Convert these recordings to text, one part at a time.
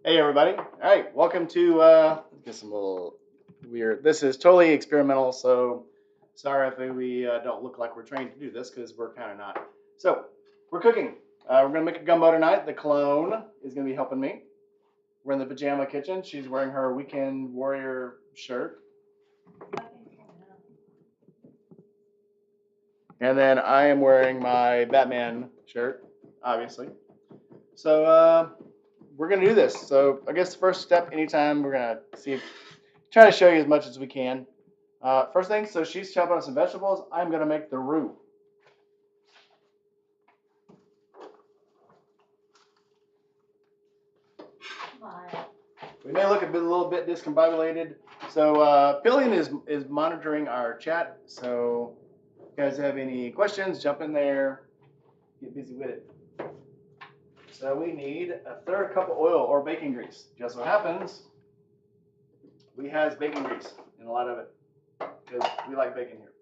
Hey everybody! All right, welcome to get some little weird. This is totally experimental, so sorry if we don't look like we're trained to do this because we're kind of not. So we're cooking. We're gonna make a gumbo tonight. The clone is gonna be helping me. We're in the Pajama Kitchen. She's wearing her Weekend Warrior shirt, and then I am wearing my Batman shirt, obviously. So we're gonna do this. So I guess the first step, anytime we're gonna try to show you as much as we can. First thing, so she's chopping up some vegetables. I'm gonna make the roux. We may look a little bit discombobulated. So Pillion is monitoring our chat. So if you guys have any questions, jump in there. Get busy with it. So we need a third cup of oil or baking grease. Just so happens we has baking grease and a lot of it because we like bacon here.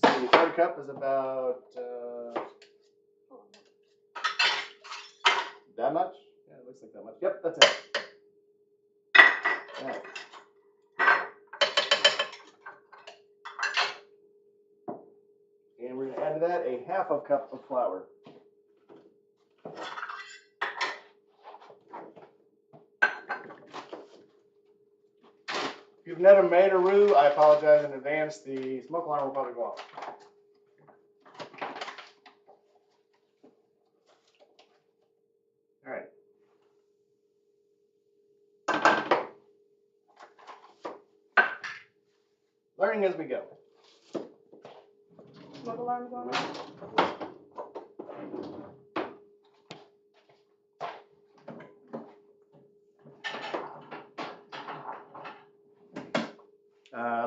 So the third cup is about that much? Yeah, it looks like that much. Yep, that's it. Right. And we're going to add to that a half a cup of flour. If you've never made a roux, I apologize in advance. The smoke alarm will probably go off. All right. Learning as we go. Smoke alarm going off?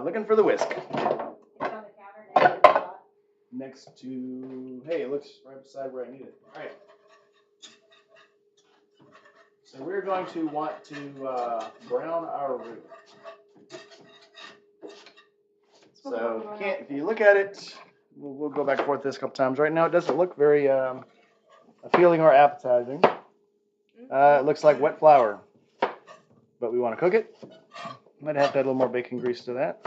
Looking for the whisk. It's on the counter next to, hey, it looks right beside where I need it. All right. So we're going to want to brown our roux. So if you look at it, we'll go back and forth this a couple times. Right now, it doesn't look very appealing or appetizing. It looks like wet flour, but we want to cook it. Might have to add a little more bacon grease to that.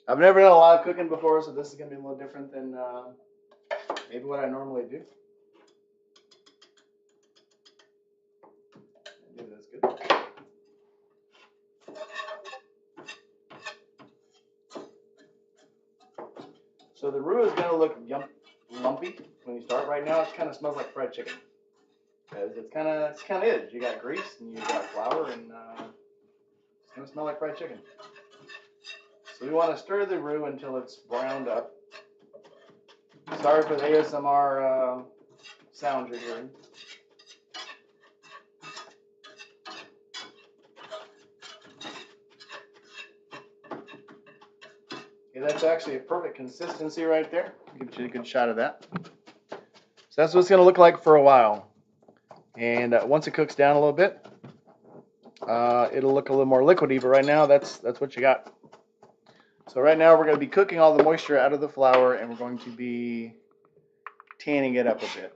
I've never done a lot of cooking before, so this is going to be a little different than maybe what I normally do. Maybe that's good. So the roux is going to look lumpy when you start. Right now, it kind of smells like fried chicken. Because it's kind of is. You got grease and you got flour, and it's going to smell like fried chicken. So we want to stir the roux until it's browned up. Sorry for the ASMR sound you're hearing. Okay, that's actually a perfect consistency right there. Give you a good shot of that. So that's what it's going to look like for a while. And once it cooks down a little bit, it'll look a little more liquidy. But right now, that's what you got. So right now, we're going to be cooking all the moisture out of the flour, and we're going to be tanning it up a bit.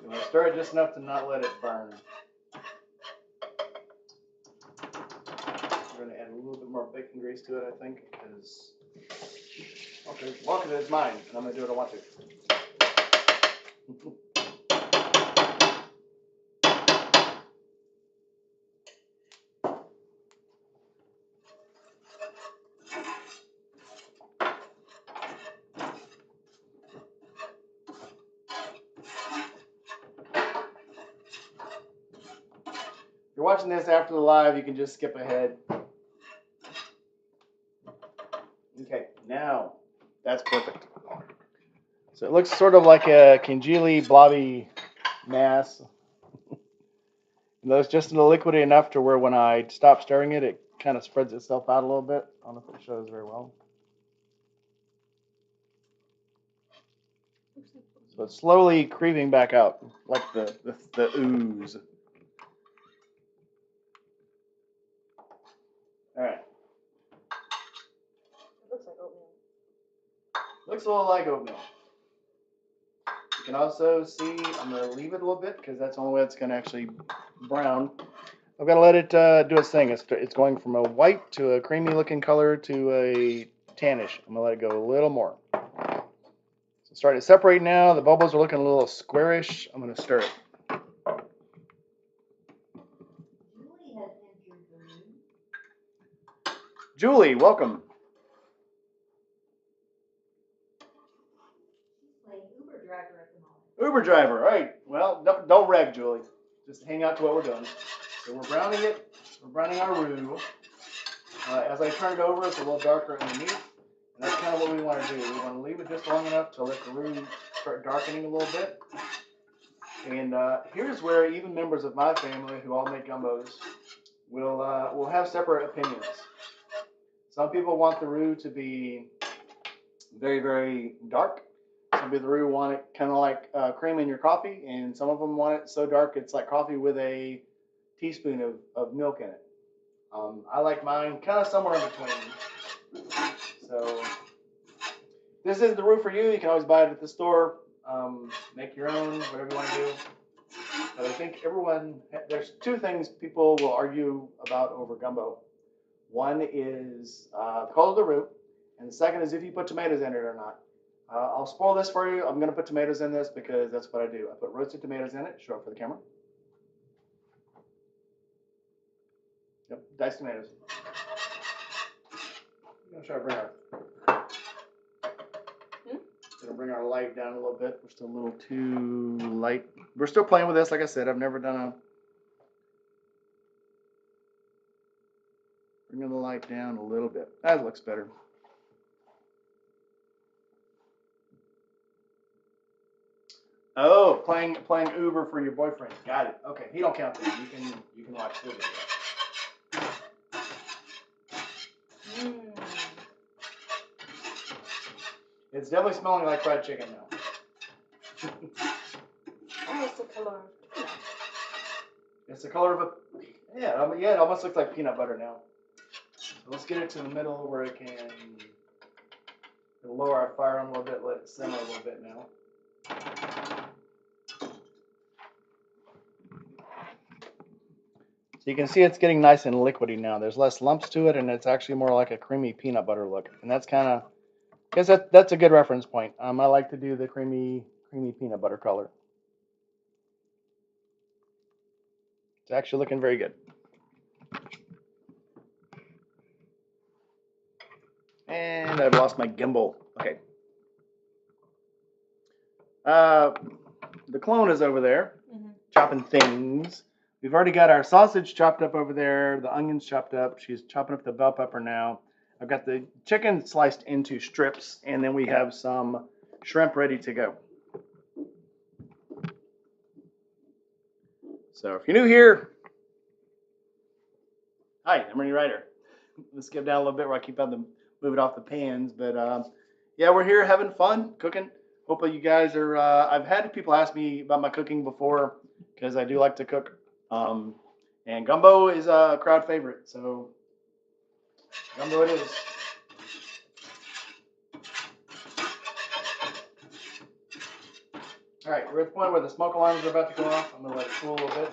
You want to stir it just enough to not let it burn. We're going to add a little bit more bacon grease to it, I think, because it's mine, and I'm going to do what I want to. If you're watching this after the live, you can just skip ahead. Okay, now that's perfect. So it looks sort of like a congealy, blobby mass. And that's just liquidy enough to where when I stop stirring it, it kind of spreads itself out a little bit. I don't know if it shows very well. So it's slowly creeping back out, like the ooze. All right. It looks like oatmeal. Looks a little like oatmeal. You can also see, I'm going to leave it a little bit because that's the only way it's going to actually brown. I've got to let it do its thing. It's going from a white to a creamy looking color to a tannish. I'm going to let it go a little more. So it's starting to separate now. The bubbles are looking a little squarish. I'm going to stir it. Julie has entered the room. Julie, welcome. She's playing Uber driver at the moment. Uber driver, all right. Well, don't rev, Julie. Just hang out to what we're doing. So we're browning it. We're browning our roux. As I turn it over, it's a little darker underneath. And that's kind of what we want to do. We want to leave it just long enough to let the roux start darkening a little bit. And here's where even members of my family who all make gumbos will have separate opinions. Some people want the roux to be very, very dark. Some people the roux want it kind of like cream in your coffee, and some of them want it so dark it's like coffee with a teaspoon of milk in it. I like mine kind of somewhere in between. So this is the roux for you. You can always buy it at the store. Make your own, whatever you want to do. But I think there's two things people will argue about over gumbo. One is the color of the roux, and the second is if you put tomatoes in it or not. I'll spoil this for you. I'm going to put tomatoes in this because that's what I do. I put roasted tomatoes in it. Show it for the camera. Yep, diced tomatoes. I'm going to try to bring our light down a little bit. We're still a little too light. We're still playing with this. Like I said, I've never done bringing the light down a little bit. That looks better. Oh, playing Uber for your boyfriend. Got it. Okay, he don't count then. You can watch the video. It's definitely smelling like fried chicken now. Almost the color of peanut. It's the color of a yeah. It almost looks like peanut butter now. So let's get it to the middle where it can lower our fire on a little bit. Let it simmer a little bit now. So you can see it's getting nice and liquidy now. There's less lumps to it, and it's actually more like a creamy peanut butter look. And that's kind of, I guess that's a good reference point. I like to do the creamy peanut butter color. It's actually looking very good. And I've lost my gimbal. Okay. The clone is over there, chopping things. We've already got our sausage chopped up over there, the onions chopped up. She's chopping up the bell pepper now. I've got the chicken sliced into strips, and then we have some shrimp ready to go. So if you're new here, hi, I'm Ernie Ryder. Let's skip down a little bit where I keep on move it off the pans. But yeah, we're here having fun cooking. Hopefully you guys are, I've had people ask me about my cooking before because I do like to cook. And gumbo is a crowd favorite, so gumbo it is. All right, we're at the point where the smoke alarms are about to go off. I'm going to let it cool a little bit.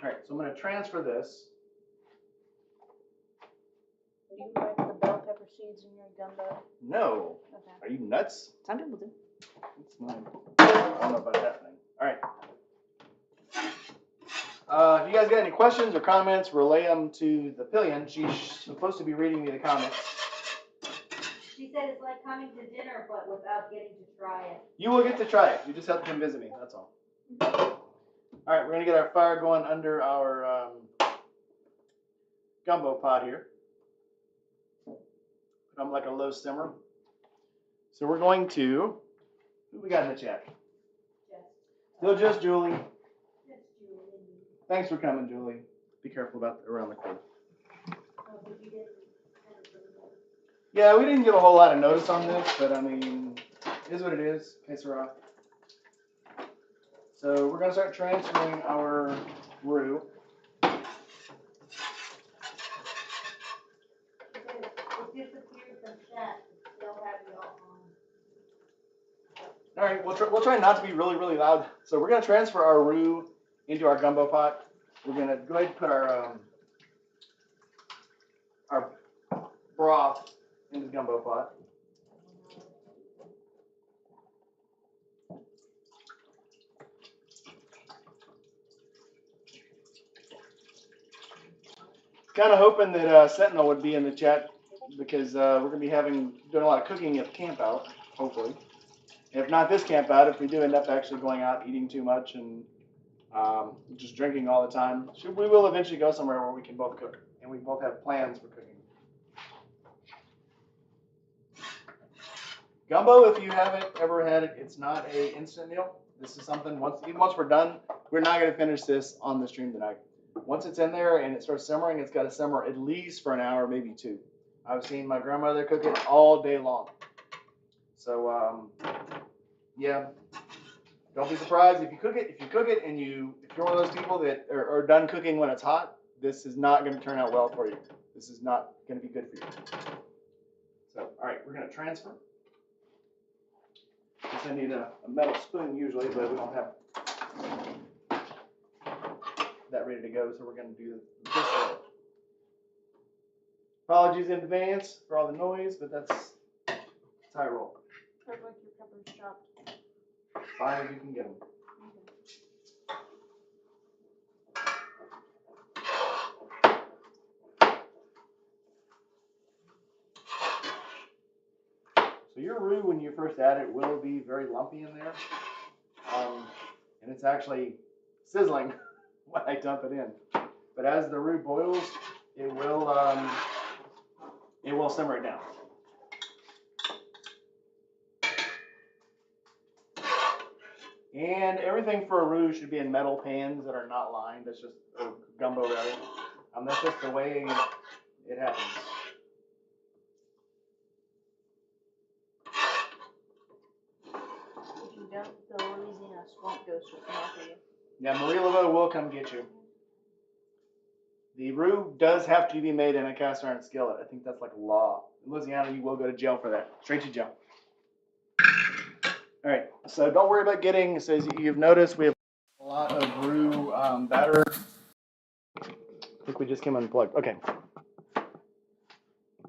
All right, so I'm going to transfer this. Do you like the bell pepper seeds in your gumbo? No. Okay. Are you nuts? Some people do. It's mine. I don't know about that thing. All right. If you guys got any questions or comments, relay them to the pillion. She's supposed to be reading me the comments. She said it's like coming to dinner, but without getting to try it. You will get to try it. You just have to come visit me. That's all. All right, we're going to get our fire going under our gumbo pot here. Put on like a low simmer. So we're going to, who we got in the chat? Still just Julie. Just Julie. Thanks for coming, Julie. Be careful around the corner. Oh, but you didn't have it really well. Yeah, we didn't give a whole lot of notice on this, but I mean, it is what it is. Que sera. So we're gonna start transferring our roux. It disappeared from chat, but still have you all on. All right, we'll try not to be really, really loud. So we're gonna transfer our roux into our gumbo pot. We're gonna go ahead and put our broth in the gumbo pot. Kind of hoping that Sentinel would be in the chat because we're gonna be doing a lot of cooking at the camp out, hopefully. If not this camp out, if we do end up actually going out eating too much and just drinking all the time, we will eventually go somewhere where we can both cook and we both have plans for cooking. Gumbo, if you haven't ever had it, it's not an instant meal. This is something even once we're done, we're not going to finish this on the stream tonight. Once it's in there and it starts simmering, it's got to simmer at least for an hour, maybe 2. I've seen my grandmother cook it all day long. So yeah, don't be surprised if you cook it. If you cook it and if you're one of those people that are done cooking when it's hot, this is not going to turn out well for you. This is not going to be good for you. So all right, we're going to transfer. I need a metal spoon usually, but we don't have that ready to go, so we're going to do this way. Apologies in advance for all the noise, but that's how I roll. I'd like your peppers chopped. Fine as you can get them. So your roux, when you first add it, will be very lumpy in there, and it's actually sizzling when I dump it in. But as the roux boils, it will simmer it down. And everything for a roux should be in metal pans that are not lined. That's just gumbo rather. That's just the way it happens. If you don't, the Louisiana swamp ghost will come after you. Yeah, Marie Laveau will come get you. The roux does have to be made in a cast iron skillet. I think that's like law. In Louisiana, you will go to jail for that. Straight to jail. All right, so don't worry about getting, so as you've noticed, we have a lot of roux batter. I think we just came unplugged. Okay.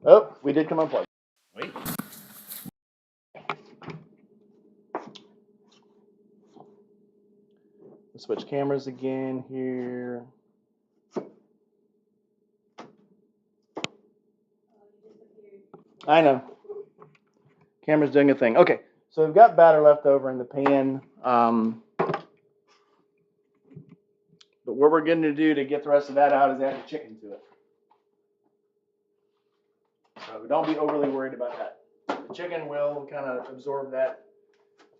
Oh, we did come unplugged. Wait. Let's switch cameras again here. I know. Camera's doing a thing. Okay, so we've got batter left over in the pan. But what we're going to do to get the rest of that out is add the chicken to it. So don't be overly worried about that. The chicken will kind of absorb that.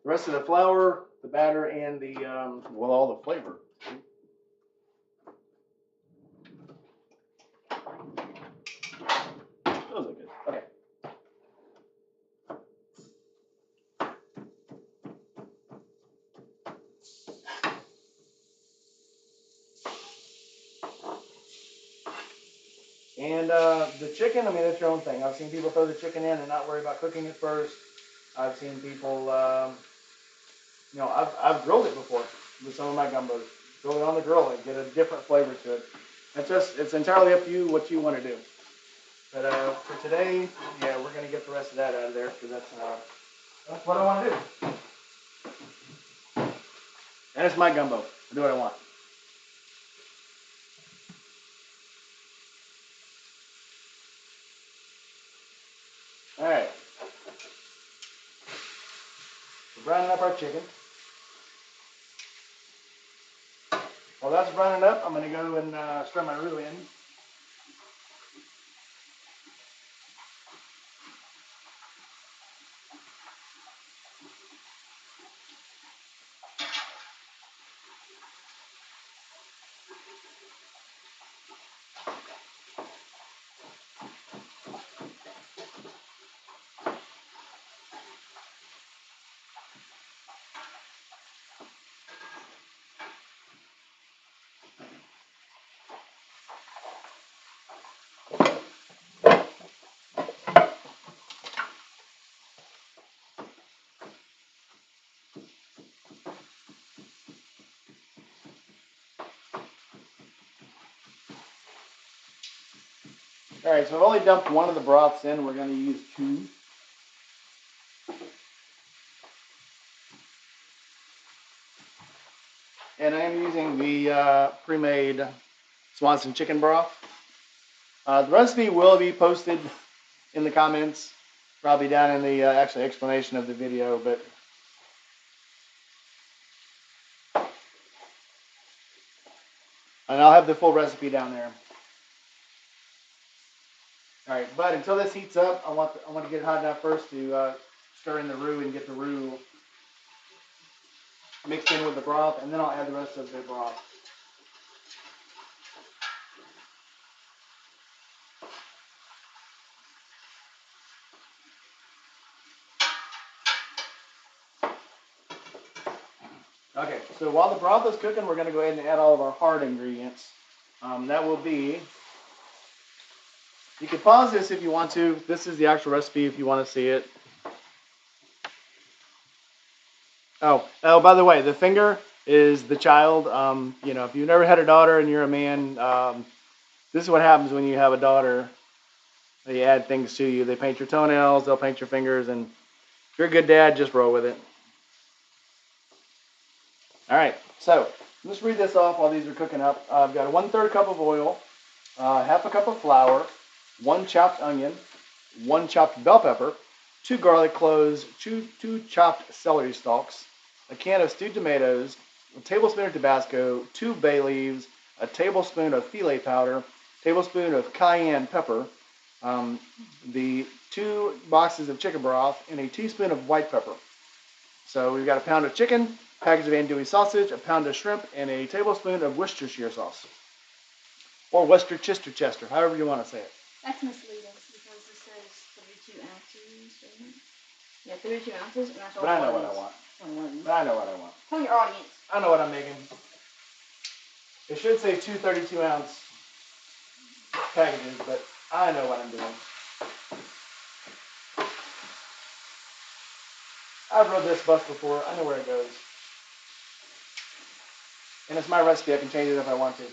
The rest of the flour, the batter, and all the flavor. Those look good. Okay. And the chicken, I mean, that's your own thing. I've seen people throw the chicken in and not worry about cooking it first. I've seen people, I've grilled it before with some of my gumbos. Grill it on the grill and get a different flavor to it. It's entirely up to you what you want to do. But for today, yeah, we're going to get the rest of that out of there because that's what I want to do. And it's my gumbo. I do what I want. All right. We're browning up our chicken. While that's browning up, I'm going to go and stir my roux in. All right, so I've only dumped one of the broths in. We're going to use 2. And I am using the pre-made Swanson chicken broth. The recipe will be posted in the comments, probably down in the actually explanation of the video, but and I'll have the full recipe down there. All right, but until this heats up, I want to get it hot enough first to stir in the roux and get the roux mixed in with the broth, and then I'll add the rest of the broth. Okay, so while the broth is cooking, we're going to go ahead and add all of our hard ingredients. That will be, you can pause this if you want to. This is the actual recipe if you want to see it. Oh, by the way, the finger is the child. If you've never had a daughter and you're a man, this is what happens when you have a daughter. They add things to you. They paint your toenails, they'll paint your fingers, and if you're a good dad, just roll with it. All right, so let's read this off while these are cooking up. I've got a 1/3 cup of oil, half a cup of flour, 1 chopped onion, 1 chopped bell pepper, 2 garlic cloves, 2 chopped celery stalks, a can of stewed tomatoes, a tablespoon of Tabasco, 2 bay leaves, a tablespoon of filet powder, a tablespoon of cayenne pepper, the 2 boxes of chicken broth, and a teaspoon of white pepper. So we've got a pound of chicken, package of andouille sausage, a pound of shrimp, and a tablespoon of Worcestershire sauce. Or Worcestershire, however you want to say it. That's misleading because this says 32 ounces, isn't it? Yeah, 32 ounces, and that's all. But I know what I want. But I know what I want. Tell your audience. I know what I'm making. It should say 2 32-ounce packages, but I know what I'm doing. I've rode this bus before. I know where it goes. And it's my recipe. I can change it if I want to.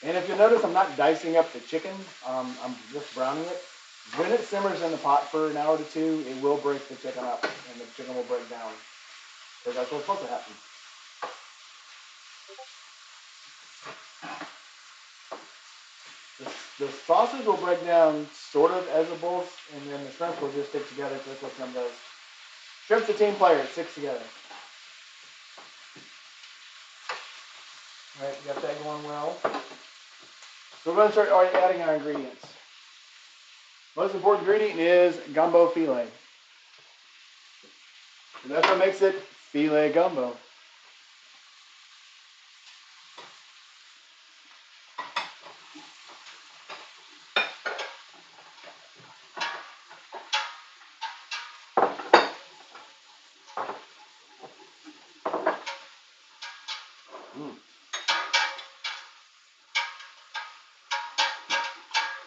And if you notice, I'm not dicing up the chicken. I'm just browning it. When it simmers in the pot for an hour to 2, it will break the chicken up, and the chicken will break down. Because that's what's supposed to happen. The sausage will break down sort of as it boils, and then the shrimp will just stick together. So that's what shrimp does. Shrimp's a team player. It sticks together. All right, got that going well. So we're going to start adding our ingredients. Most important ingredient is gumbo filet. And that's what makes it filet gumbo.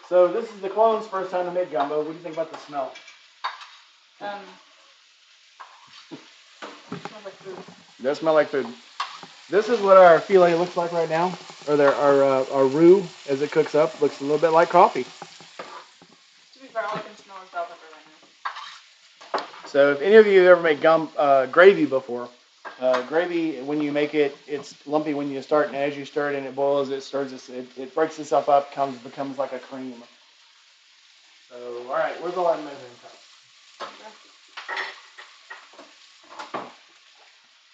So this is the clone's first time to make gumbo. What do you think about the smell? It smells like food. It does smell like food. This is what our filet looks like right now, or our roux as it cooks up. Looks a little bit like coffee. To be fair, all I can smell is bell pepper right now. So if any of you have ever made gravy before, gravy, when you make it, it's lumpy when you start, and as you stir it and it boils, it breaks itself up, becomes like a cream. So, all right, where's all our measuring cup?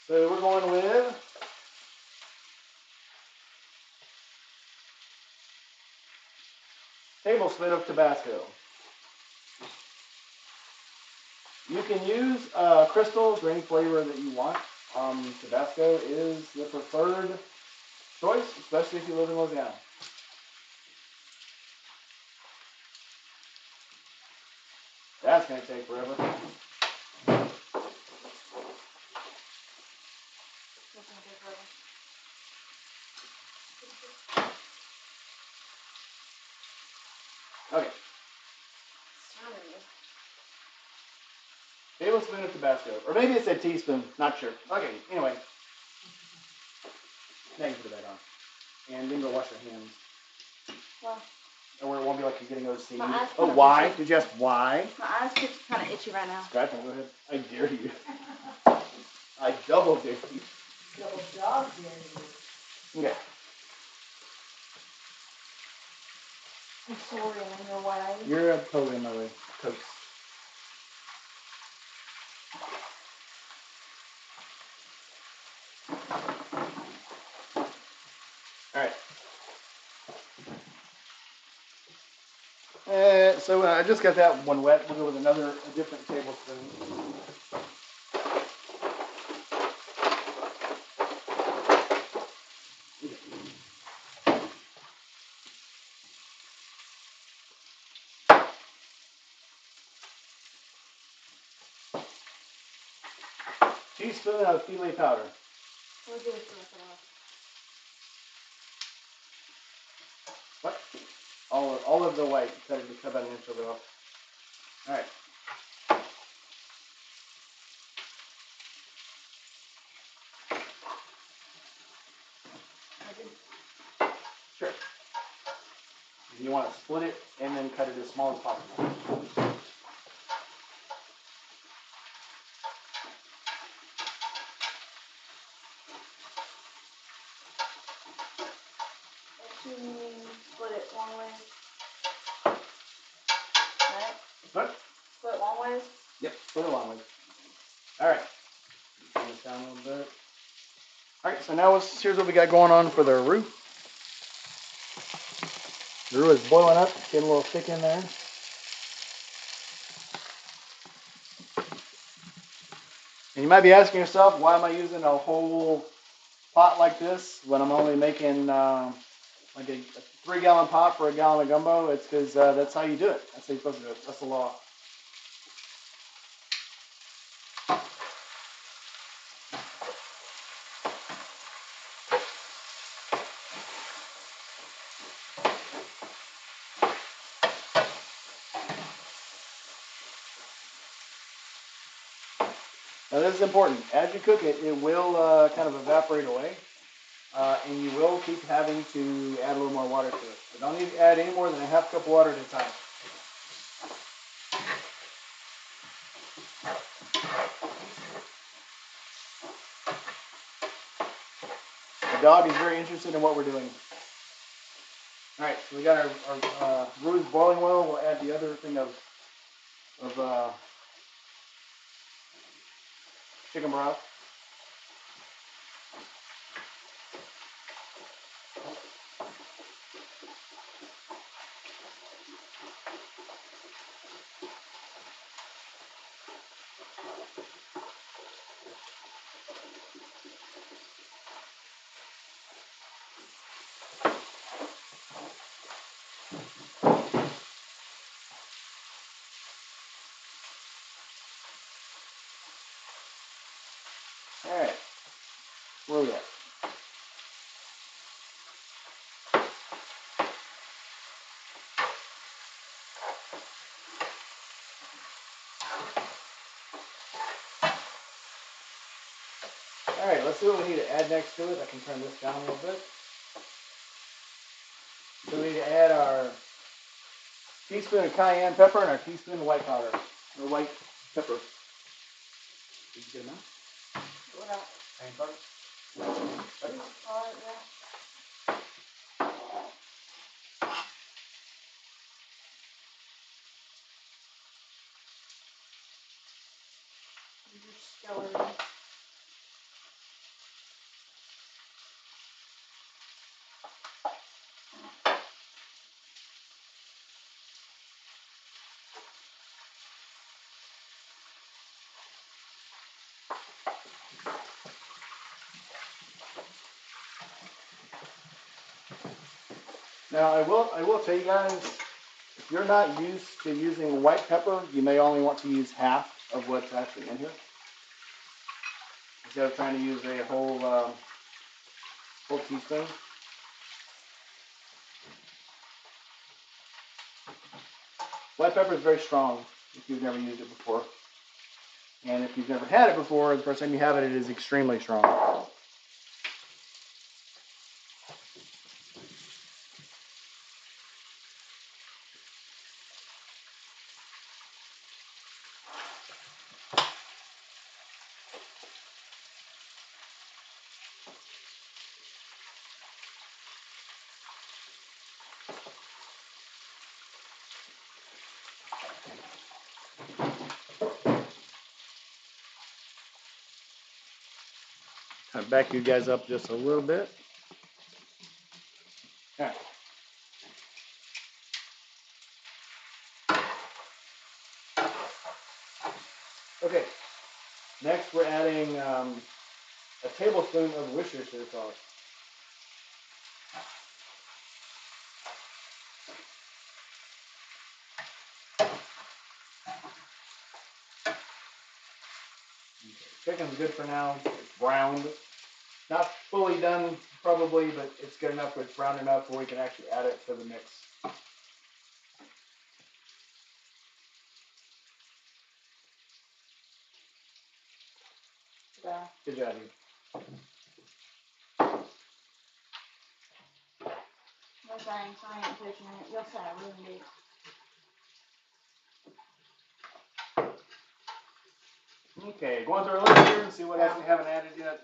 So we're going with tablespoon of Tabasco. You can use crystals or any flavor that you want. Tabasco is the preferred choice, especially if you live in Louisiana. That's going to take forever. Okay. tablespoon of Tabasco. Or maybe it said teaspoon. Not sure. Okay, anyway. Now you put that on. And then go wash your hands. Well, or it won't be like you're getting OC. My eyes Oh, kinda why? itchy. Did you ask why? My eyes get kind of itchy right now. Scratch them, go ahead. I dare you. I double dare you. Double dog dare you. Okay. I'm sorry, I'm in your way. You're totally in my way. Toast. Alright. So I just got that one wet. We'll go with a different tablespoon. Teaspoon of filet powder. We'll do it for us. What? All of the white. Cut about an inch of it off. Alright. Sure. You want to split it and then cut it as small as possible. Split it long ways. Right? What? Split long ways? Yep, split it long ways. Alright. Turn this down a little bit. Alright, so now here's what we got going on for the roux. The roux is boiling up, getting a little thick in there. And you might be asking yourself, why am I using a whole pot like this when I'm only making like a 3-gallon pot for a gallon of gumbo? It's because that's how you do it. That's how you're supposed to do it. That's the law. Now this is important. As you cook it, it will kind of evaporate away. And you will keep having to add a little more water to it. But don't need to add any more than a half cup of water at a time. The dog is very interested in what we're doing. Alright, so we got our roux boiling well. We'll add the other thing of chicken broth. Alright, where are we at? Alright, let's see what we need to add next to it. I can turn this down a little bit. So we need to add our teaspoon of cayenne pepper and our teaspoon of white powder, or white pepper. Did you get enough? What else? Cayenne pepper? Alright, yeah. Celery. Now I will tell you guys, if you're not used to using white pepper, you may only want to use half of what's actually in here. Instead of trying to use a whole teaspoon. White pepper is very strong if you've never used it before. And if you've never had it before, the first time you have it, it is extremely strong. Kind of back you guys up just a little bit. Okay. Okay. Next, we're adding a tablespoon of Worcestershire sauce. Chicken's good for now. It's browned. Not fully done, probably, but it's good enough. It's brown enough where we can actually add it to the mix. Yeah. Good job, you. No thanks, I ain't touching it. You'll say I ruined it. Okay, going through our list here and see what else we haven't added yet.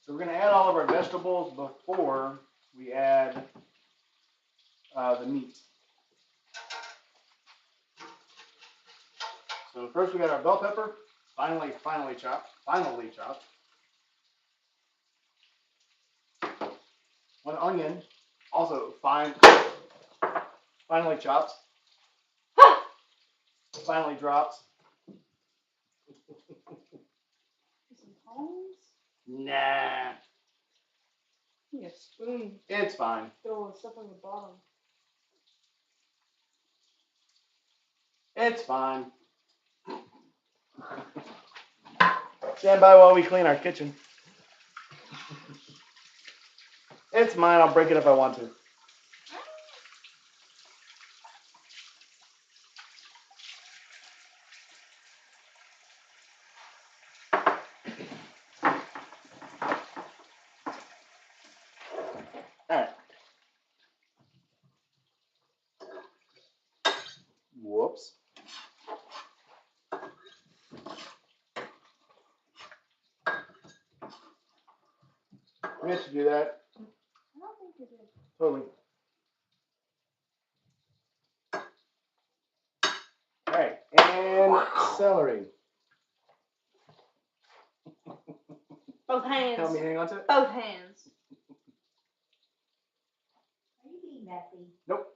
So we're going to add all of our vegetables before we add the meat. So first we got our bell pepper, finally chopped. One onion, also finally chopped. Finally dropped. Some tongs? Nah, You need a spoon. it's fine. Throw stuff on the bottom. It's fine. Stand by while we clean our kitchen. It's mine. I'll break it if I want to. All right. Whoops. We have to do that. I don't think you did. Totally. All right. And celery. Both hands. Help me hang on to it. Both hands. Are you being messy? Nope.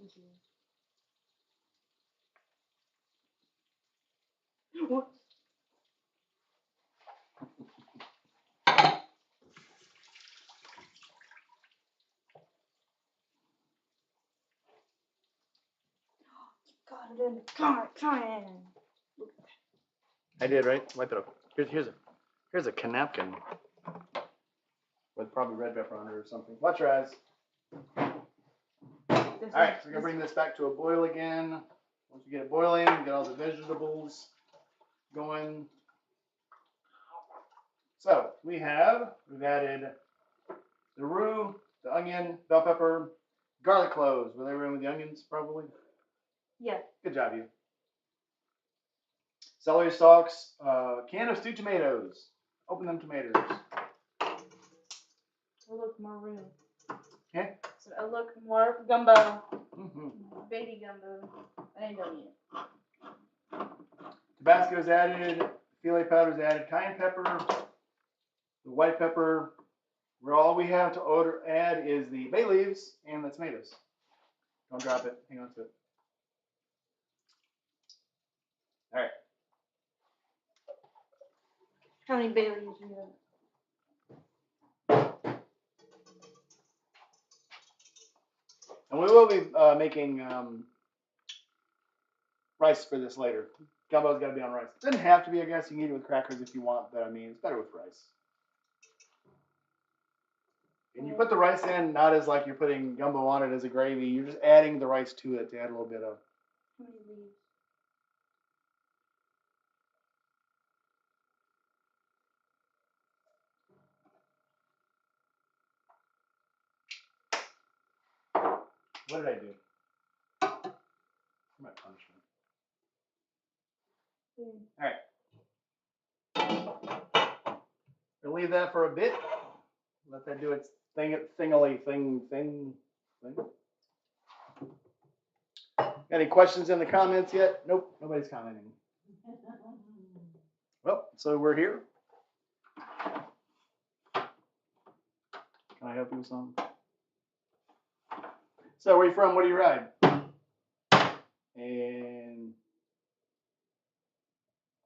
What? Got it in. Come on. I did, right? Wipe it up. Here's a napkin with probably red pepper on it or something. Watch your eyes. All right, so we're gonna bring this back to a boil again. Once we get it boiling, we get all the vegetables going. So we've added the roux, the onion, bell pepper, garlic cloves. Were they in with the onions probably? Yeah. Good job, you. Celery stalks, can of stewed tomatoes. Open them tomatoes. They look more real. Okay. So I look more gumbo. Mm-hmm. Baby gumbo. I ain't done yet. Tabasco is added. Filet powder is added. Cayenne pepper. The white pepper. Where all we have to add is the bay leaves and the tomatoes. Don't drop it. Hang on to it. All right. How many bay leaves do you have? And we will be making rice for this later. Gumbo's got to be on rice. It doesn't have to be, I guess. You can eat it with crackers if you want, but I mean, it's better with rice. And you put the rice in not as like you're putting gumbo on it as a gravy. You're just adding the rice to it to add a little bit of. How many leaves? What did I do? My punishment. All right. We'll leave that for a bit. Let that do its thing. Got any questions in the comments yet? Nope, nobody's commenting. Well, so we're here. Can I help you with something? So where you from? What do you ride? And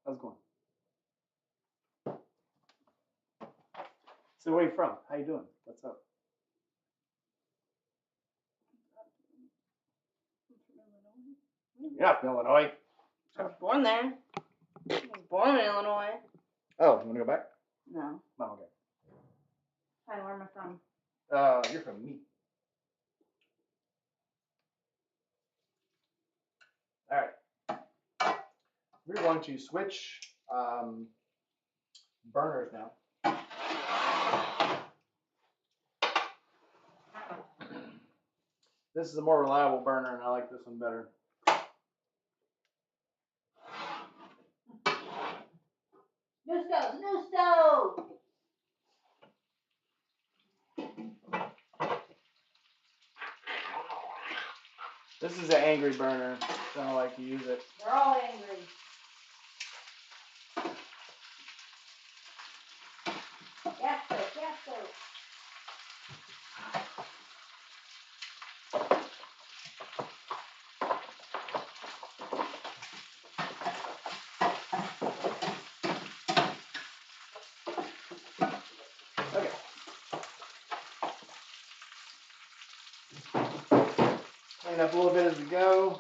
how's it going? So where you from? How you doing? What's up? You're not from Illinois. I was born there. I was born in Illinois. Oh, you want to go back? No. No, okay. Hi, where am I from? You're from me. All right. We're going to switch burners now. This is a more reliable burner, and I like this one better. New stove, new stove. This is an angry burner. Don't like to use it. They're all angry. Gas stove, gas stove. Okay. Clean up a little bit as we go.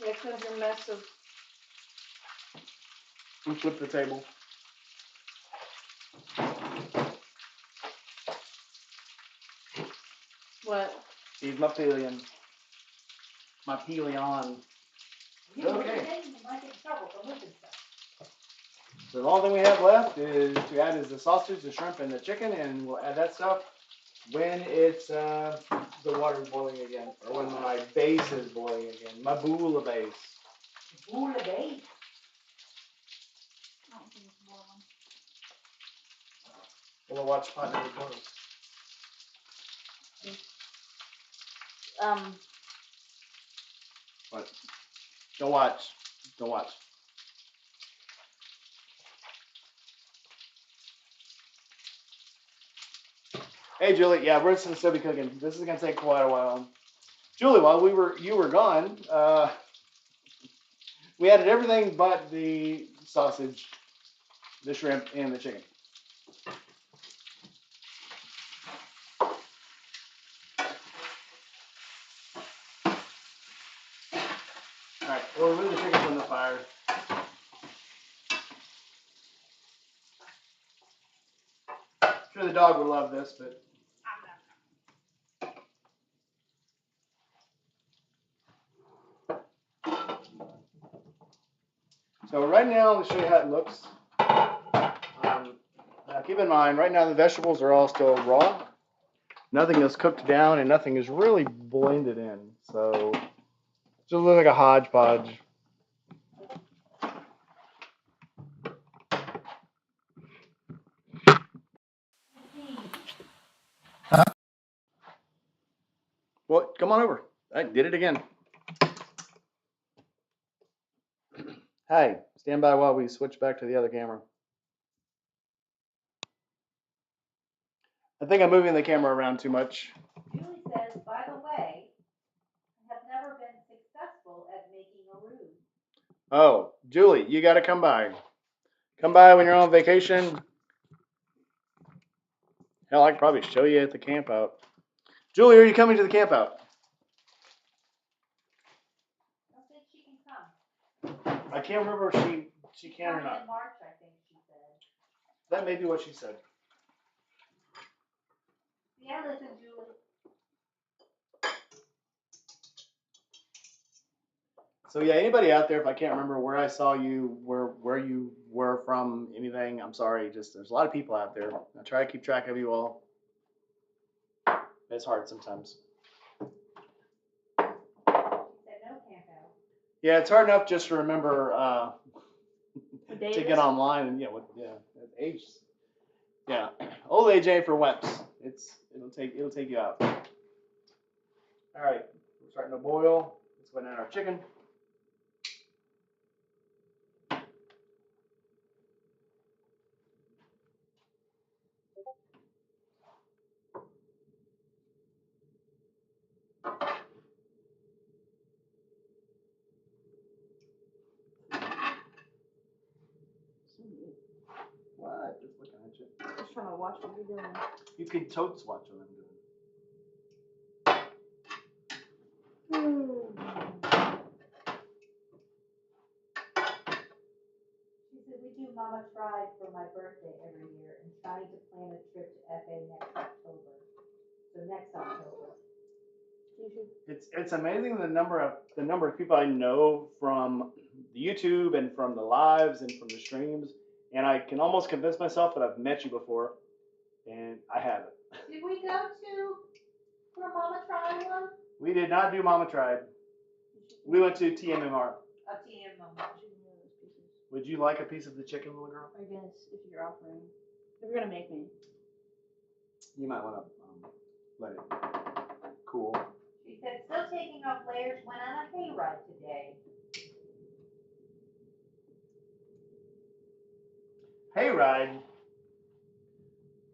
Yeah, because your mess of. We flip the table. What? He's my pillion. My pillion. You Okay. might get in trouble for moving stuff. So the only thing we have left is to add is the sausage, the shrimp, and the chicken, and we'll add that stuff when it's the water's boiling again, or when my base is boiling again. My bula base. Bula base. I don't think it's boiling. We'll watch Pot Number Boils. What? Don't watch. Don't watch. Hey Julie, yeah, we're still be cooking. This is gonna take quite a while. Julie, while you were gone, we added everything but the sausage, the shrimp, and the chicken. All right, we'll remove the chicken from the fire. I'm sure the dog would love this, but. So right now, let me show you how it looks. Now keep in mind, right now the vegetables are all still raw. Nothing is cooked down and nothing is really blended in. So it just looks like a hodgepodge. Well, come on over. I did it again. Hi, stand by while we switch back to the other camera. I think I'm moving the camera around too much. Julie says, by the way, I have never been successful at making a roux. Oh, Julie, you got to come by. Come by when you're on vacation. Hell, I could probably show you at the camp out. Julie, are you coming to the camp out? I think she can come. I can't remember if she can or Coming not. in March, I think she said. That may be what she said. Yeah, listen, Julie. So yeah, anybody out there, if I can't remember where I saw you, where you were from, anything, I'm sorry. Just there's a lot of people out there. I try to keep track of you all. It's hard sometimes. She said no, can't go. Yeah, it's hard enough just to remember What to day get is it? online and age. Yeah, old age ain't for wimps. It'll take you out. All right, we're starting to boil. Let's go down our chicken. What? Just looking at you. Just trying to watch what you're doing. You could totes watch what I'm doing. She said we do Mama Tried for my birthday every year and trying to plan a trip to FA next October. So next October. You should. It's amazing the number of people I know from the YouTube and from the lives and from the streams, and I can almost convince myself that I've met you before, and I haven't. Did we go to for Mama Tried one? We did not do Mama Tried. We went to TMMR. A TM Mama. You should know those pieces. Would you like a piece of the chicken, little girl? I guess if you're offering. If you're gonna make me. You might want to let it cool. She said still taking off layers, went on a hayride today. Hayride.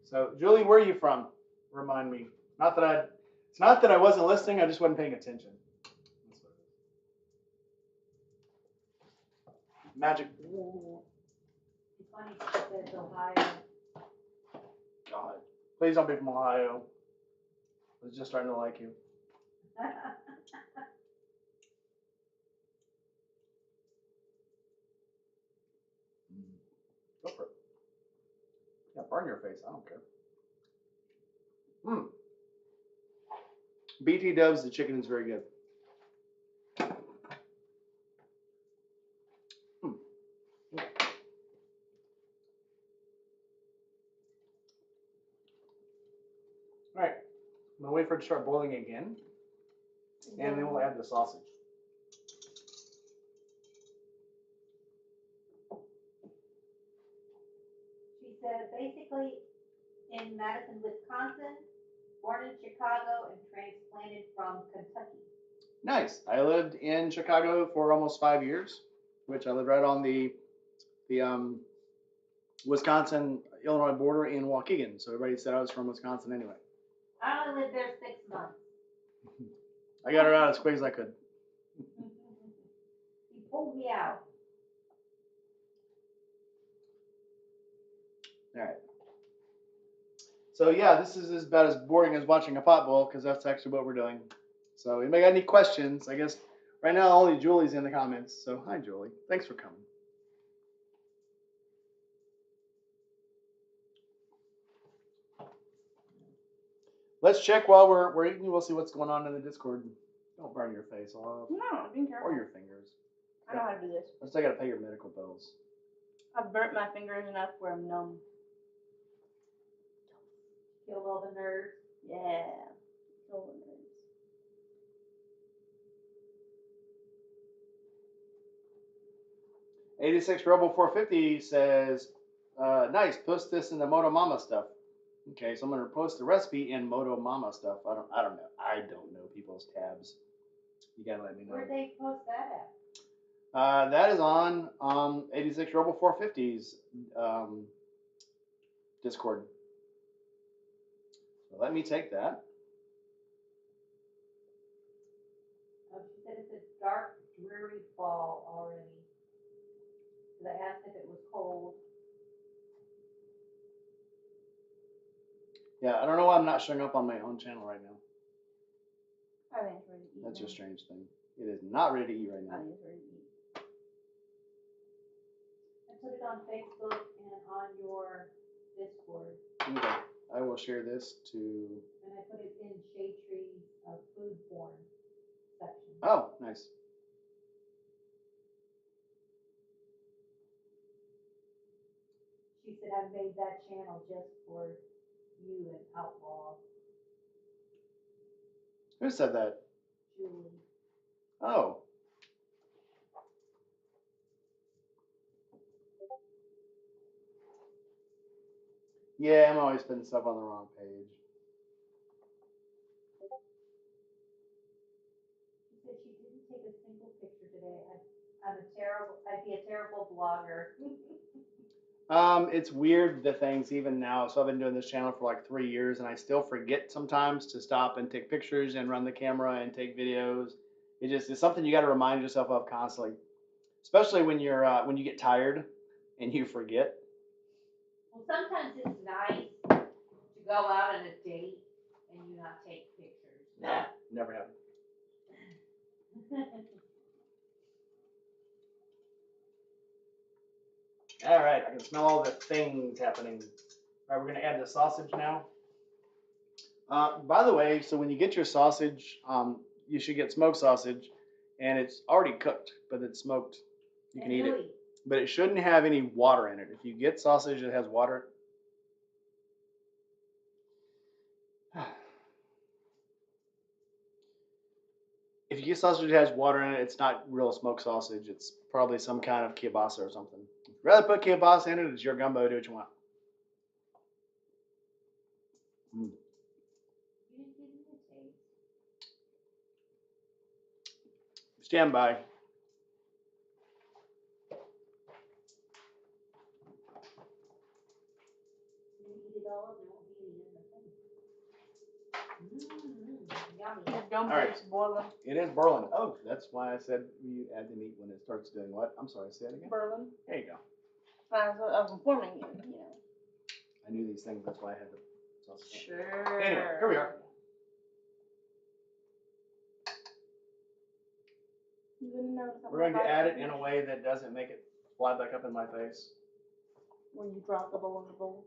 So, Julie, where are you from? Remind me. It's not that I wasn't listening. I just wasn't paying attention. Magic. It's funny she says Ohio. God, please don't be from Ohio. I was just starting to like you. Go for it. Yeah, burn your face. I don't care. BT Dubs, the chicken is very good. All right, I'm gonna wait for it to start boiling again, and then we'll add the sausage. She said basically in Madison, Wisconsin, born in Chicago and transplanted from Kentucky. Nice. I lived in Chicago for almost 5 years, which I lived right on the Wisconsin-Illinois border in Waukegan. So everybody said I was from Wisconsin anyway. I only lived there 6 months. I got it out as quick as I could. He pulled me out. All right. So yeah, this is about as boring as watching a pot boil because that's actually what we're doing. So anybody got any questions? I guess right now only Julie's in the comments. So hi Julie, thanks for coming. Let's check while we're eating. We'll see what's going on in the Discord. Don't burn your face off No, I'm being careful. or your fingers. I know how to do this. I still gotta pay your medical bills. I've burnt my fingers enough where I'm numb. Killed all the nerves. Yeah. Kill the nerves. '86 Rebel 450 says, "Nice. Post this in the Moto Mama stuff." Okay, so I'm gonna post the recipe in Moto Mama stuff. I don't know. I don't know people's tabs. You gotta let me know. Where'd they post that at? That is on 86 Rebel 450's Discord. So let me take that. Oh, she said it's a dark, dreary fall already. Because I asked if it was cold. Yeah, I don't know why I'm not showing up on my own channel right now. I think it's ready to eat. That's now. a strange thing. It is not ready to eat right I now. think it's ready to eat. I put it on Facebook and on your Discord, Okay. I will share this to. and I put it in Shade Tree's food porn section. Oh, nice. She said, I made that channel just for you and Outlaw Who said that? Julie. Oh. Yeah, I'm always putting stuff on the wrong page. She said she didn't take a single picture today. I'd be a terrible blogger. It's weird the things even now. So I've been doing this channel for like 3 years, and I still forget sometimes to stop and take pictures and run the camera and take videos. It's something you got to remind yourself of constantly, especially when when you get tired and you forget. Well, sometimes it's nice to go out on a date and you not take pictures. Nah, never happened. All right, I can smell all the things happening. All right, we're gonna add the sausage now. By the way, so when you get your sausage, you should get smoked sausage, and it's already cooked, but it's smoked. You can eat it, but it shouldn't have any water in it. If you get sausage that has water, if you get sausage that has water in it, it's not real smoked sausage. It's probably some kind of kielbasa or something. If you'd rather put kielbasa in it, it's your gumbo. Do what you want. You didn't give me a taste. Stand by. You eat it all up, and it won't be any in the thing. Yummy. The gumbo All right. is boiling. It is boiling. Oh, that's why I said you add the meat when it starts doing what? I'm sorry, say it again. Berlin. There you go. I was informing you, you know. I knew these things, that's why I had the sausage. Sure. Anyway, here we are. You wouldn't know something We're going to about add it in a way that doesn't make it fly back up in my face. when you drop the bowl in the bowl.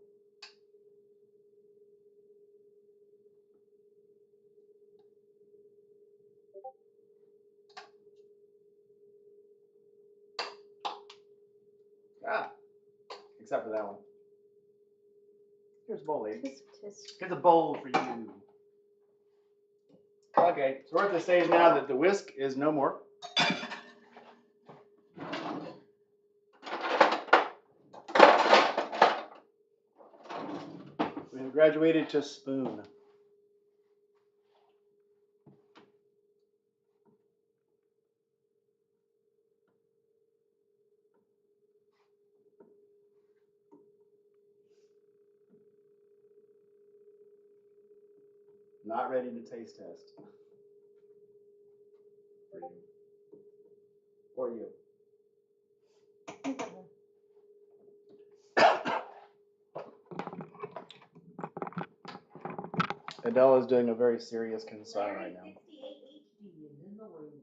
Ah, except for that one. Here's a bowl, lady. Tisk, tisk. Here's a bowl for you. Okay, so we're at the stage now that the whisk is no more. We have graduated to spoon. Not ready to taste test. For you. Adele is doing a very serious concern right now. 68 HD is in the room.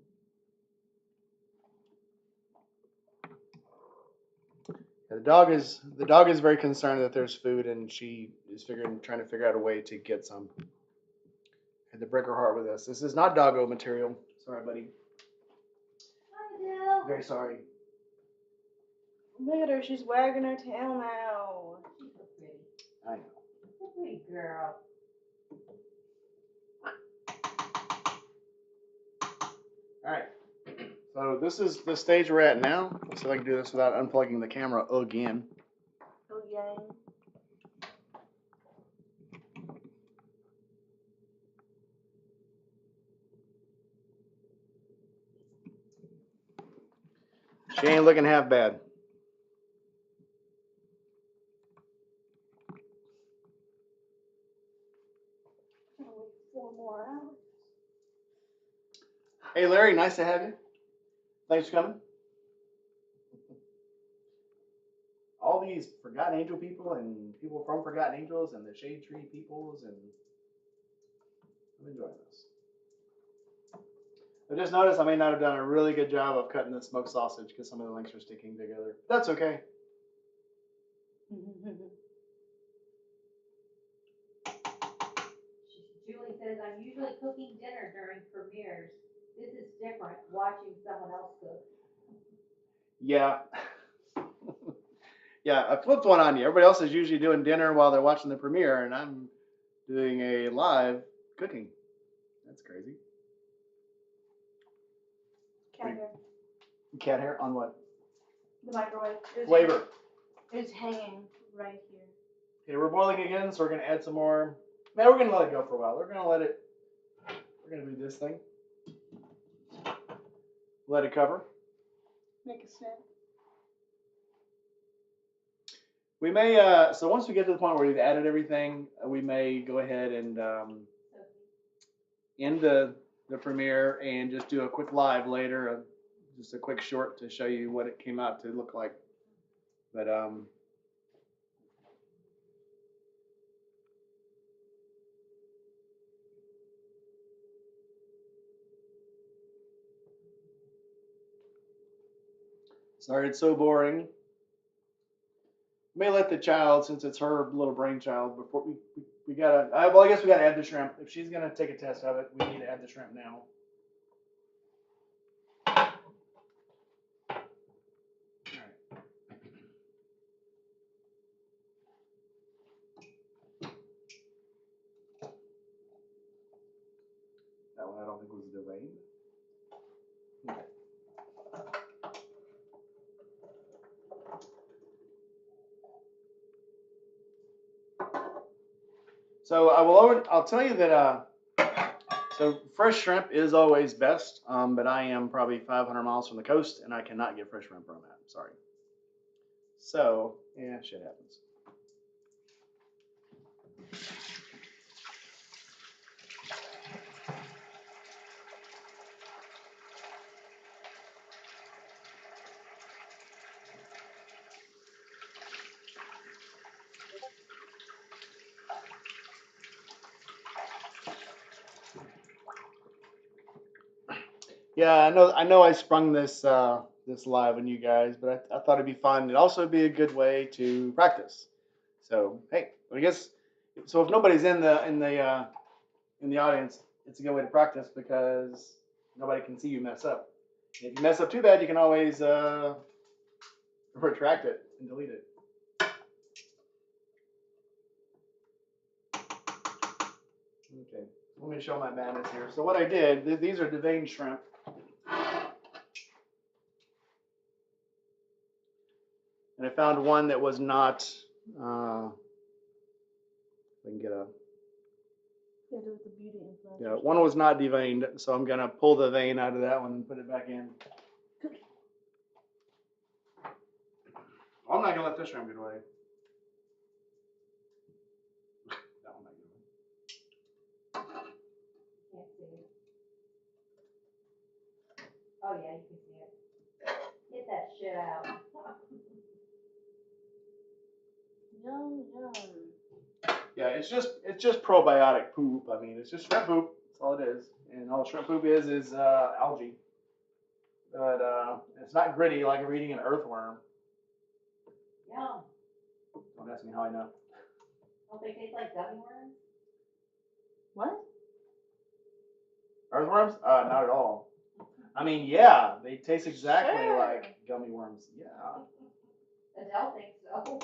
The dog is very concerned that there's food, and she is trying to figure out a way to get some. Had to break her heart with this. This is not doggo material. Sorry, buddy. Hi, Adele. Very sorry. Look at her, she's wagging her tail now. She's so pretty. I know. So pretty girl. All right. So this is the stage we're at now. Let's see if I can do this without unplugging the camera again. Oh, yay. She ain't looking half bad. Gotta wait 4 more hours. Hey, Larry, nice to have you. Thanks for coming. All these Forgotten Angel people and people from Forgotten Angels and the Shade Tree peoples, and I'm enjoying this. I just noticed I may not have done a really good job of cutting the smoked sausage because some of the links are sticking together. That's okay. says, I'm usually cooking dinner during premieres. This is different, watching someone else cook. Yeah. Yeah, I flipped one on you. Everybody else is usually doing dinner while they're watching the premiere, and I'm doing a live cooking. That's crazy. Cat hair. Cat hair on what? The microwave. Flavor. It's hanging right here. Okay, we're boiling again, so we're gonna add some more. Man, we're gonna let it go for a while. We're gonna do this thing. Let it cover. Make a snap. We may, so once we get to the point where we've added everything, we may go ahead and end the premiere and just do a quick live later, just a quick short to show you what it came out to look like. But sorry, it's so boring. May let the child, since it's her little brainchild, before we gotta. Well, I guess we gotta add the shrimp. If she's gonna take a test of it, we need to add the shrimp now. That one I don't think was delayed. Okay. So I'll tell you that so fresh shrimp is always best, but I am probably 500 miles from the coast and I cannot get fresh shrimp where I'm at. Sorry. So yeah, shit happens. Yeah, I know I sprung this this live on you guys, but I thought it'd be fun. It'd also be a good way to practice. So hey, I guess so if nobody's in the audience, it's a good way to practice because nobody can see you mess up. If you mess up too bad, you can always retract it and delete it. Okay, let me show my madness here. So what I did, these are deveined shrimp. And I found one that was not, I can get a, Yeah, do with the beauty influence. yeah, one was not deveined, so I'm gonna pull the vein out of that one and put it back in. I'm not gonna let this shrimp get away. That one might get away. Can't see it. Oh yeah, you can see it. Get that shit out. Yum, yum. Yeah, it's just probiotic poop. I mean, it's just shrimp poop. That's all it is. And all shrimp poop is algae. But it's not gritty like we're eating an earthworm. Yum. Don't ask me how I know. Don't they taste like gummy worms? What? Earthworms? Not at all. I mean, yeah, they taste exactly Sure. like gummy worms. Yeah. Adele thinks so.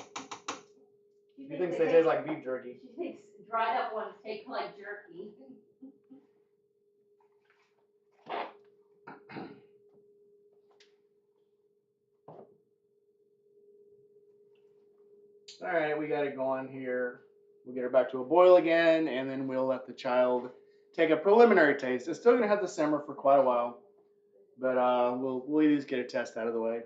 She thinks they taste like beef jerky. She thinks dried up ones taste like jerky. All right, we got it going here. We'll get her back to a boil again, and then we'll let the child take a preliminary taste. It's still gonna have to simmer for quite a while, but we'll at least get a test out of the way.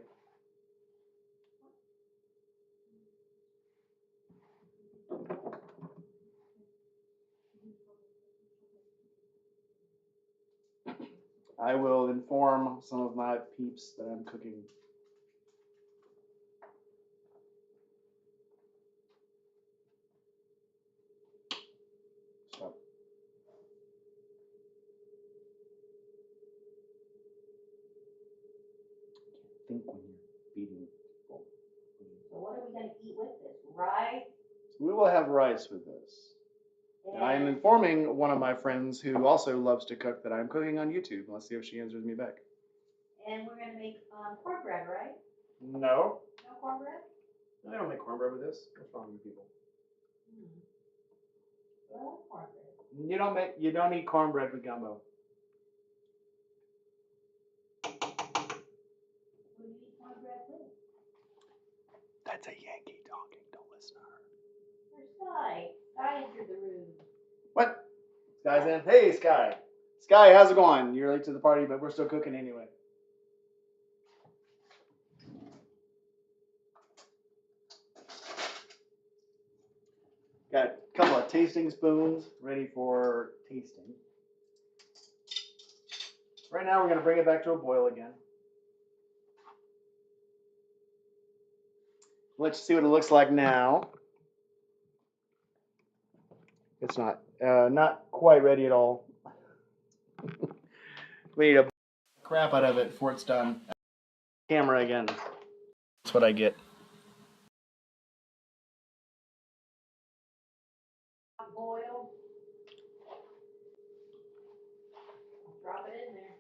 I will inform some of my peeps that I'm cooking. So. Think when you're feeding people. So what are we gonna eat with this? Rye? So we will have rice with this. I am And informing one of my friends who also loves to cook that I'm cooking on YouTube. Let's see if she answers me back. we're gonna make cornbread, right? No, No cornbread? I don't make cornbread with this. What's wrong with people? I love cornbread. You don't eat cornbread with gumbo. What do you eat cornbread with? That's a Yankee talking. Don't listen to her. Where's Sky? Sky entered the room. What? Sky's in. Hey, Sky. Sky, how's it going? You're late to the party, but we're still cooking anyway. Got a couple of tasting spoons ready for tasting. Right now, we're going to bring it back to a boil again. Let's see what it looks like now. It's not quite ready at all. We need a crap out of it before it's done. Camera again. That's what I get. Boil. Drop it in there.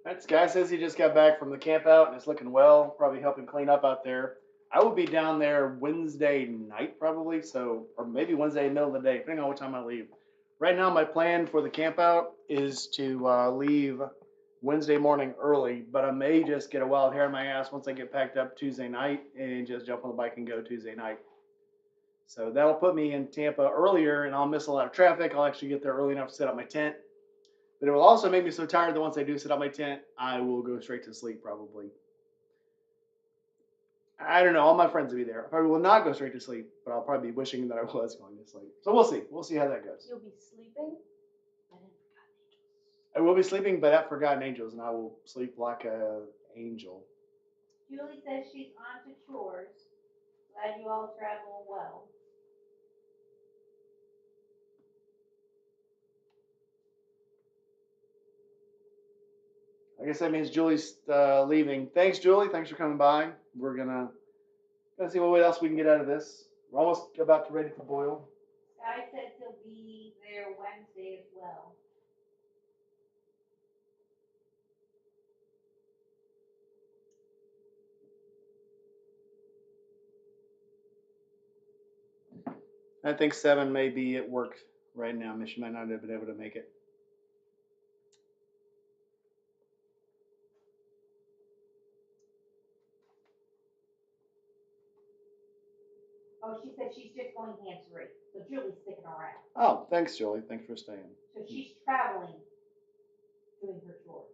That guy says he just got back from the camp out and is looking well, probably helping clean up out there. I will be down there Wednesday night probably, or maybe Wednesday middle of the day, depending on what time I leave. Right now, my plan for the camp out is to leave Wednesday morning early, but I may just get a wild hair in my ass once I get packed up Tuesday night and just jump on the bike and go Tuesday night. So that'll put me in Tampa earlier and I'll miss a lot of traffic. I'll actually get there early enough to set up my tent. But it will also make me so tired that once I do set up my tent, I will go straight to sleep probably. I don't know. All my friends will be there. I probably will not go straight to sleep, but I'll probably be wishing that I was going to sleep. So we'll see. We'll see how that goes. You'll be sleeping? I will be sleeping, but at Forgotten Angels, and I will sleep like an angel. Julie says she's on to chores. Glad you all travel well. I guess that means Julie's leaving. Thanks, Julie. Thanks for coming by. We're gonna see what else we can get out of this. We're almost about to ready to boil. Sky says he'll be there Wednesday as well. I think 7 may be at work right now. She might not have been able to make it. Oh, she said she's just going hands-free. So Julie's sticking around. Oh, thanks, Julie. Thanks for staying. So she's traveling, doing her chores.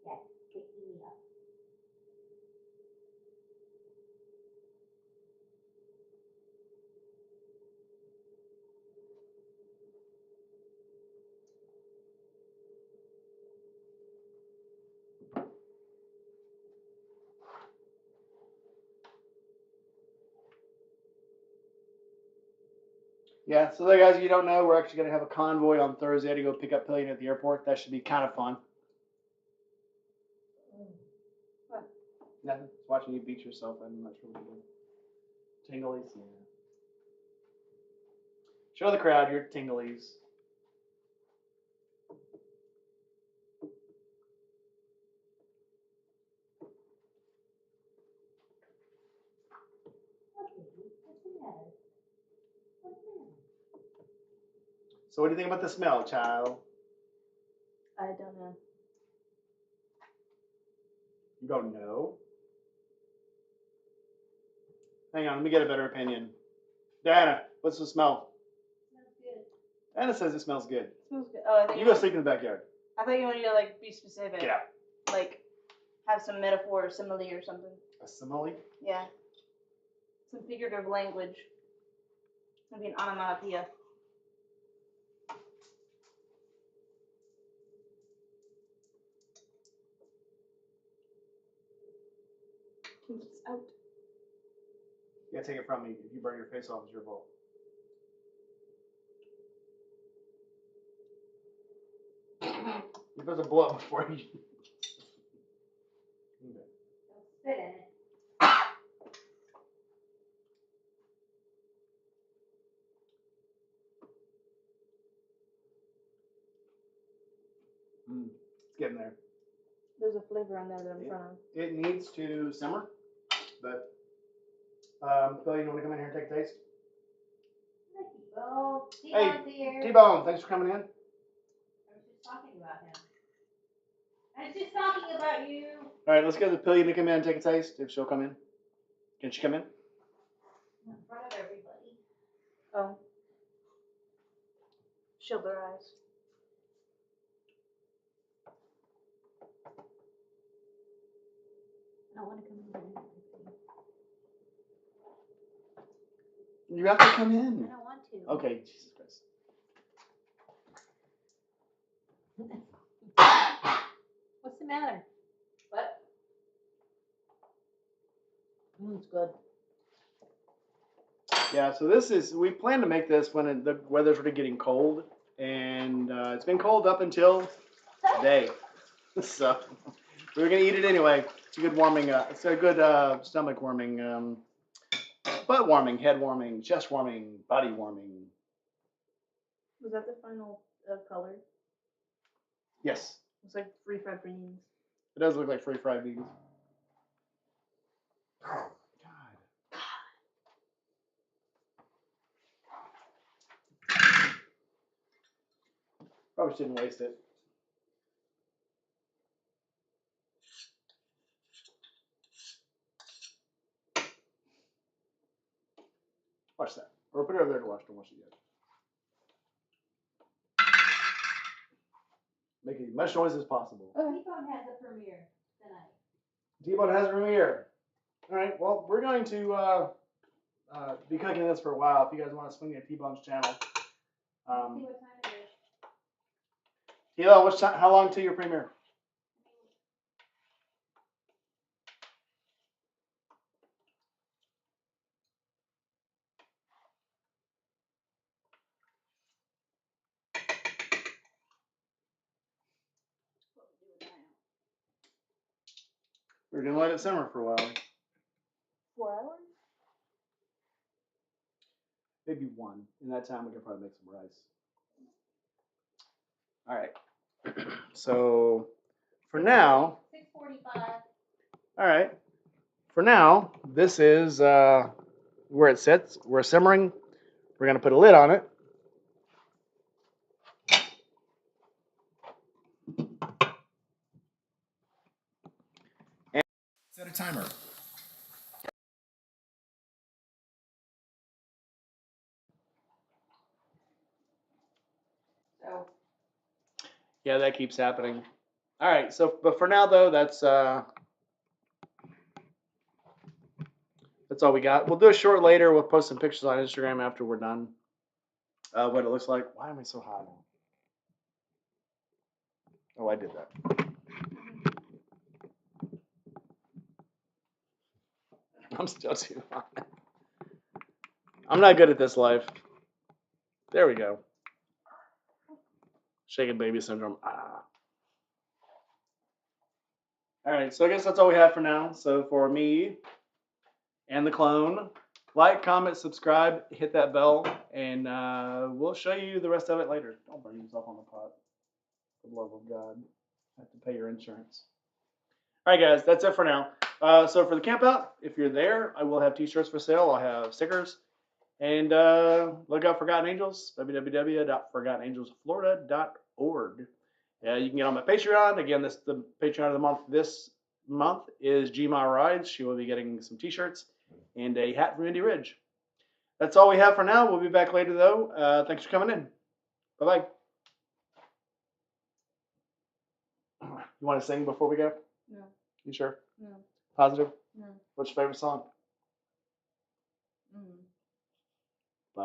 Yeah, picking me up. Yeah, so there, guys, you don't know, we're actually going to have a convoy on Thursday to go pick up Pillion at the airport. That should be kind of fun. What? Nothing. Just watching you beat yourself. I'm not sure what you're doing. Tinglies, yeah. Show the crowd your tinglies. What's the matter? What's the matter? So what do you think about the smell, child? I don't know. You don't know? Hang on, let me get a better opinion. Diana, what's the smell? Smells good. Diana says it smells good. It smells good. Oh, I think You go sleep in the backyard. I thought you wanted to like be specific. Get out. Like have some metaphor or simile or something. A simile? Yeah. Some figurative language. Maybe an onomatopoeia. It's out. Yeah, take it from me. If you burn your face off, it's your fault. doesn't blow up before you. Okay. Don't spit in it. It's getting there. There's a flavor on there that I'm trying to. It needs to simmer, but Phil, you want to come in here and take a taste? Oh, Hey, T-Bone's here. T-Bone, thanks for coming in. I was just talking about him. I was just talking about you. All right, let's get the Pillion to come in and take a taste. If she'll come in, can she come in? In front of everybody. Oh. Shield their eyes. I want to come in. You have to come I in. don't want to. Okay, Jesus Christ. What's the matter? What? It's good. Yeah, so this is, we plan to make this when the weather's really getting cold, and it's been cold up until today. So we're gonna eat it anyway. It's a good warming, it's a good stomach warming, butt warming, head warming, chest warming, body warming. Was that the final color? Yes, It's like refried beans. it does look like free fried beans. Probably shouldn't waste it. Watch that. Or put it over there to watch. Don't watch it yet. Make as much noise as possible. T-Bone has a premiere tonight. T-Bone has a premiere. All right. Well, we're going to be cooking this for a while. If you guys want to swing at T-Bone's channel. See what time it is. T-Bone, what's time? How long till your premiere? We're gonna let it simmer for a while. 4 hours? Maybe one. In that time, we can probably make some rice. All right. So for now, 6:45. all right. For now, this is where it sits. We're simmering. We're gonna put a lid on it. And set a timer. So. Yeah, that keeps happening. All right. So, but for now though, that's all we got. We'll do a short later. We'll post some pictures on Instagram after we're done. What it looks like. Why am I so hot? Oh, I did that. I'm still too hot. I'm not good at this life. There we go. Shaken baby syndrome. Ah. All right, so I guess that's all we have for now. So for me and the clone, like, comment, subscribe, hit that bell, and we'll show you the rest of it later. Don't burn yourself on the pot. For the love of God. I have to pay your insurance. All right, guys, that's it for now. So for the camp out, if you're there, I will have t-shirts for sale. I'll have stickers. And look out Forgotten Angels, www.forgottenangelsflorida.org. You can get on my Patreon. Again, the Patreon of the month this month is Gma Rides. She will be getting some t-shirts and a hat from Indy Ridge. That's all we have for now. We'll be back later, though. Thanks for coming in. Bye-bye. You want to sing before we go? No. You sure? No. Positive? No. What's your favorite song? Mm.